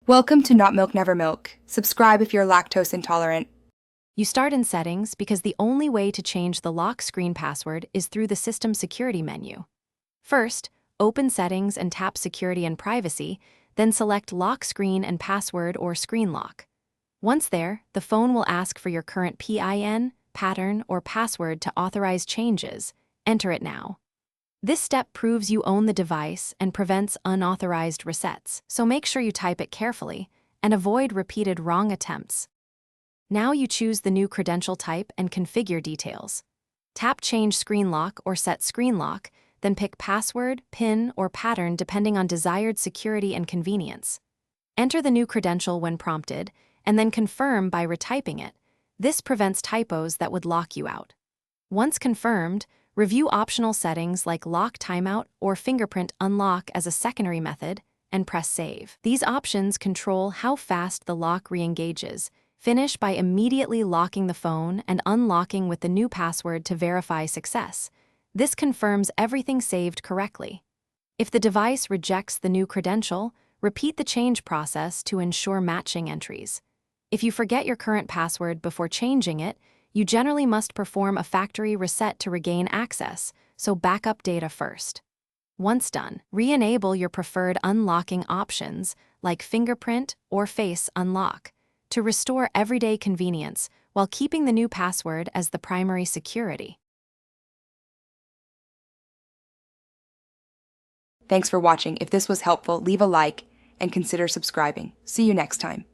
Welcome to Not Milk Never Milk. Subscribe if you're lactose intolerant. You start in Settings because the only way to change the lock screen password is through the System Security menu. First, open Settings and tap Security and Privacy, then select Lock Screen and Password or Screen Lock. Once there, the phone will ask for your current PIN, pattern, or password to authorize changes. Enter it now. This step proves you own the device and prevents unauthorized resets, so make sure you type it carefully and avoid repeated wrong attempts. Now you choose the new credential type and configure details. Tap Change Screen Lock or Set Screen Lock, then pick Password, PIN, or Pattern depending on desired security and convenience. Enter the new credential when prompted, and then confirm by retyping it. This prevents typos that would lock you out. Once confirmed, review optional settings like Lock Timeout or Fingerprint Unlock as a secondary method, and press Save. These options control how fast the lock re-engages. Finish by immediately locking the phone and unlocking with the new password to verify success. This confirms everything saved correctly. If the device rejects the new credential, repeat the change process to ensure matching entries. If you forget your current password before changing it, you generally must perform a factory reset to regain access, so backup data first. Once done, re-enable your preferred unlocking options like fingerprint or face unlock to restore everyday convenience while keeping the new password as the primary security. Thanks for watching. If this was helpful, leave a like and consider subscribing. See you next time.